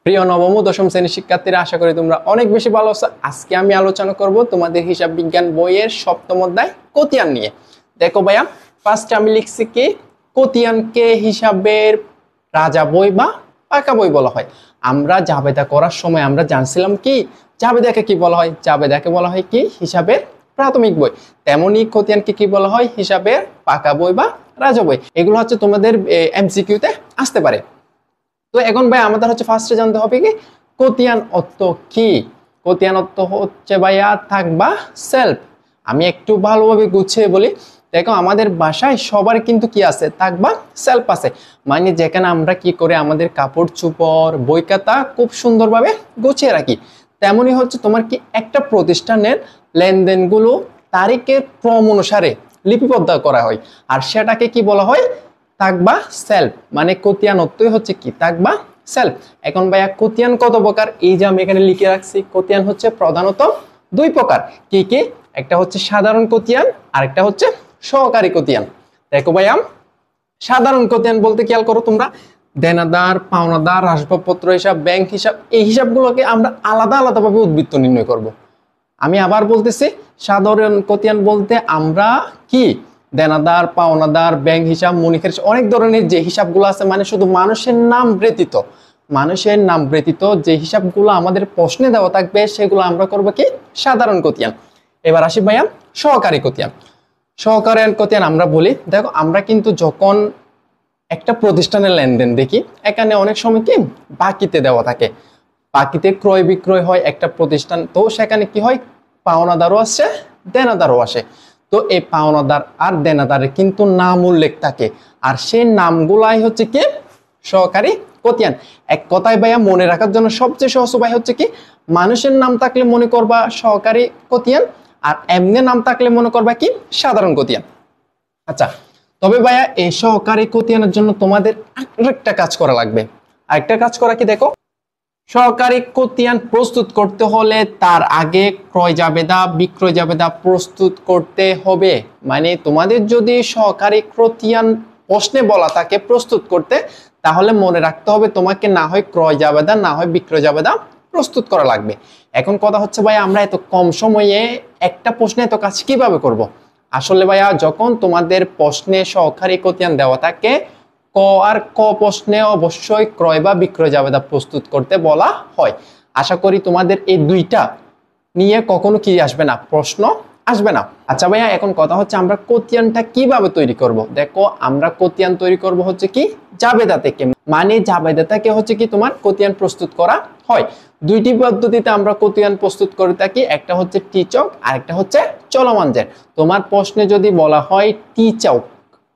প্রিয় নবম ও দশম শ্রেণীর শিক্ষার্থীরা, আশা করি তোমরা অনেক বেশি ভালো আছো। আজকে আমি আলোচনা করব তোমাদের হিসাব বিজ্ঞান বইয়ের সপ্তম অধ্যায় কোতিয়ান নিয়ে। দেখো ভাইয়া, ফার্স্টে আমি লিখছি কি, কোতিয়ানকে হিসাবের রাজা বই বা পাকা বই বলা হয়। আমরা জাবেদা করার সময় আমরা জানছিলাম কি, জাবেদাকে কি বলা হয়? জাবেদাকে বলা হয় কি, হিসাবের প্রাথমিক বই। তেমনি কোতিয়ানকে কি বলা হয়? হিসাবের পাকা বই বা রাজা বই। এগুলো হচ্ছে তোমাদের এমসিকিউতে আসতে পারে। তো এখন ভাই আমাদের হচ্ছে ফার্স্টে জানতে হবে কি, কোতিয়ান অর্থ কি। কোতিয়ান অর্থ হচ্ছে ভাইয়া থাকবা সেলফ। আমি একটু ভালোভাবে গুছিয়ে বলি। দেখো, আমাদের বাসায় সবার কিন্তু কি আছে, থাকবা সেলফ আছে। মানে যেখানে আমরা কি করে আমাদের কাপড় চোপড় বই খাতা খুব সুন্দরভাবে গুছিয়ে রাখি, তেমনি হচ্ছে তোমার কি একটা প্রতিষ্ঠানের লেনদেনগুলো তারিখের ক্রম অনুসারে লিপিবদ্ধ করা হয়, আর সেটাকে কি বলা হয়? থাকবা সেলফ। মানে কোতিয়ান অর্থই হচ্ছে কি, থাকবা সেলফ। এখন ভাইয়া কোতিয়ান কত প্রকার? এই যে আমি এখানে লিখে রাখছি, কোতিয়ান হচ্ছে প্রধানত দুই প্রকার। কি কি? একটা হচ্ছে সাধারণ কোতিয়ান, আর একটা হচ্ছে সহকারী কোতিয়ান। দেখো ভাইয়া, সাধারণ কোতিয়ান বলতে খেয়াল করো তোমরা, দেনাদার, পাওনাদার, আসবাবপত্র হিসাব, ব্যাংক হিসাব, এই হিসাবগুলোকে আমরা আলাদা আলাদাভাবে উদ্বৃত্ত নির্ণয় করব। আমি আবার বলতেছি, সাধারণ কোতিয়ান বলতে আমরা কি, দেনাদার, পাওনাদার, ব্যাংক হিসাব, মনিকের অনেক ধরনের যে হিসাবগুলো আছে, মানে শুধু মানুষের নাম ব্যতীত যে হিসাবগুলো আমাদের প্রশ্নে দেওয়া থাকবে, সেগুলো আমরা করবো কি, সাধারণ কোতিয়ান। এবার আসি ভাইয়া সহকারী কোতিয়ান। সহকারী কোতিয়ান আমরা বলি, দেখো আমরা কিন্তু যখন একটা প্রতিষ্ঠানের লেনদেন দেখি, এখানে অনেক সময় কি বাকিতে দেওয়া থাকে, বাকিতে ক্রয় বিক্রয় হয় একটা প্রতিষ্ঠান, তো সেখানে কি হয়, পাওনাদারও আসে, দেনাদারও আসে। তো এই পাওনাদার আর দেনাদারের কিন্তু নাম উল্লেখ থাকে, আর সেই নামগুলাই হচ্ছে কি সহকারী কোতিয়ান। এক কথায় ভাইয়া মনে রাখার জন্য সবচেয়ে সহজ উপায় হচ্ছে কি, মানুষের নাম থাকলে মনে করবা সহকারী কোতিয়ান, আর এমনি নাম থাকলে মনে করবা কি, সাধারণ কোতিয়ান। আচ্ছা, তবে ভাইয়া এই সহকারী কোতিয়ানের জন্য তোমাদের আরেকটা কাজ করা লাগবে। আরেকটা কাজ করা কি, দেখো, সহকারী কোতিয়ান প্রস্তুত করতে হলে তার আগে ক্রয় জাবেদা, বিক্রয় জাবেদা প্রস্তুত করতে হবে। মানে তোমাদের যদি সহকারী কোতিয়ান প্রশ্নে বলা থাকে প্রস্তুত করতে, তাহলে মনে রাখতে হবে তোমাকে না হয় ক্রয় জাবেদা, না হয় বিক্রয় জাবেদা প্রস্তুত করা লাগবে। এখন কথা হচ্ছে ভাই, আমরা এত কম সময়ে একটা প্রশ্নে এত কাজ কিভাবে করব? আসলে ভাইয়া, যখন তোমাদের প্রশ্নে সহকারী কোতিয়ান দেওয়া থাকে, ক আর ক প্রশ্নে অবশ্যই ক্রয় বা বিক্রয় জাবেদা প্রস্তুত করতে বলা হয়। আশা করি তোমাদের এই দুইটা নিয়ে কখনো কি আসবে না, প্রশ্ন আসবে না। আচ্ছা ভাইয়া, এখন কথা হচ্ছে আমরা কোতিয়ানটা কিভাবে তৈরি করব। দেখো, আমরা কোতিয়ান তৈরি করব হচ্ছে কি, জাবেদা থেকে। মানে জাবেদা থেকে হচ্ছে কি তোমার কোতিয়ান প্রস্তুত করা হয়। দুইটি পদ্ধতিতে আমরা কোতিয়ান প্রস্তুত করে থাকি, একটা হচ্ছে টিচক, আর একটা হচ্ছে চলমান জের। তোমার প্রশ্নে যদি বলা হয় টিচক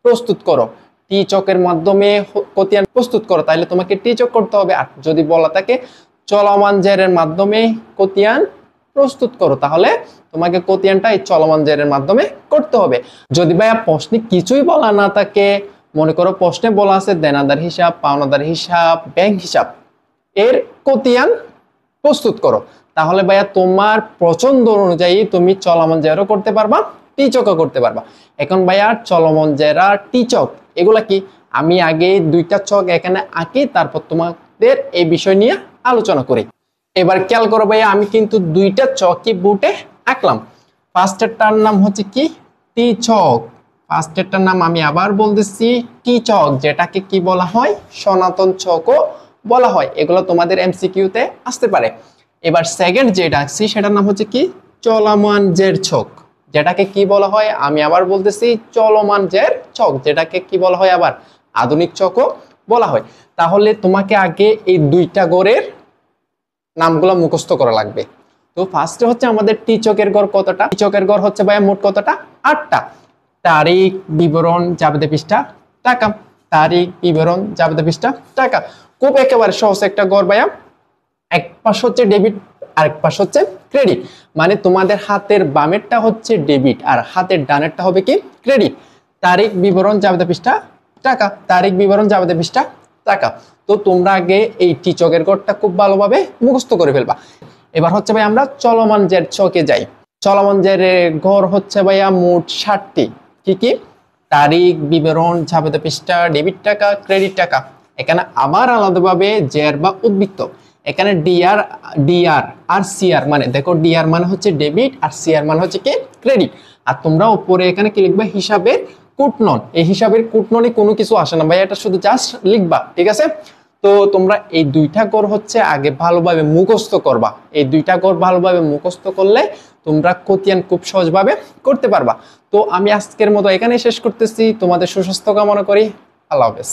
প্রস্তুত করো, টিচকের মাধ্যমে কোতিয়ান প্রস্তুত করো, তাহলে তোমাকে টিচক করতে হবে। আর যদি বলা থাকে চলমান জেরের মাধ্যমে কোতিয়ান প্রস্তুত করো, তাহলে তোমাকে কোতিয়ানটা এই চলমান জেরের মাধ্যমে করতে হবে। যদি ভাইয়া প্রশ্নে কিছুই বলা না থাকে, মনে করো প্রশ্নে বলা আছে দেনাদার হিসাব, পাওনাদার হিসাব, ব্যাংক হিসাব, এর কোতিয়ান প্রস্তুত করো, তাহলে ভাইয়া তোমার পছন্দ অনুযায়ী তুমি চলমান জেরও করতে পারবা, টিচকও করতে পারবা। এখন ভাইয়া চলমান জের আর টিচক এগুলা কি, আমি আগে দুইটা চক এখানে আঁকি, তারপর তোমাদের এই বিষয় নিয়ে আলোচনা করি। এবার খেয়াল করো ভাইয়া, আমি কিন্তু দুইটা চকই বোর্ডে আঁকলাম। ফার্স্টেরটার নাম হচ্ছে কি, টিচক। ফার্স্টেরটার নাম আমি আবার বলতেছি টিচক, যেটাকে কি বলা হয়, সনাতন চকও বলা হয়। এগুলো তোমাদের এমসিকিউতে আসতে পারে। এবার সেকেন্ড যেটা আঁকছি, সেটার নাম হচ্ছে কি, চলমান জের ছক, যেটাকে কি বলা হয়, আমি আবার বলতেছি চলমান জের ছক, যেটাকে কি বলা হয়, আবার আধুনিক চকও বলা হয়। তাহলে তোমাকে আগে এই দুইটা গড়ের নামগুলো মুখস্থ করা লাগবে। তো ফার্স্টে হচ্ছে আমাদের টিচকের গড় কতটা? টিচকের গড় হচ্ছে ভাইয়া মোট কতটা? 8টা। তারিখ, বিবরণ, জাবেদা পৃষ্ঠা, টাকা। তারিখ, বিবরণ, জাবেদা পৃষ্ঠা, টাকা। খুব একেবারে সহজ একটা গড় ভাইয়া। এক পাশ হচ্ছে ডেবিট, আরেক পাশ হচ্ছে ক্রেডিট। মানে তোমাদের হাতের বামেরটা হচ্ছে ডেবিট, আর হাতের ডানেরটা হবে কি, ক্রেডিট। তারিখ, বিবরণ, জাবেদা পৃষ্ঠা, টাকা। তারিখ, বিবরণ, জাবেদা পৃষ্ঠা, টাকা। তো তোমরা আগে এই টিচকের গড়টা খুব ভালোভাবে মুখস্থ করে ফেলবা। এবার হচ্ছে ভাই আমরা চলমান জের ছকে যাই। চলমান জের গড় হচ্ছে ভাইয়া মোট 60টি। কি কি? তারিখ, বিবরণ, জাবেদা পৃষ্ঠা, ডেবিট টাকা, ক্রেডিট টাকা। এখানে আবার আলাদাভাবে জের বা উদ্বৃত্ত, এখানে ডিআর আর সিআর মানে দেখো ডিআর মানে হচ্ছে ডেবিট আর সিআর মানে হচ্ছে কি ক্রেডিট। আর তোমরা উপরে এখানে কি লিখবা হিসাবের কুটনন, এই হিসাবের কুটননে কোনো কিছু আসে না ভাই, এটা শুধু জাস্ট লিখবা, ঠিক আছে। তো তোমরা এই দুইটা গড় হচ্ছে আগে ভালোভাবে মুখস্থ করবা, এই দুইটা গড় ভালোভাবে মুখস্থ করলে তোমরা খতিয়ান খুব সহজভাবে করতে পারবা। তো আমি আজকের মতো এখানেই শেষ করতেছি, তোমাদের সুস্বাস্থ্য কামনা করি, আল্লাহ হাফেজ।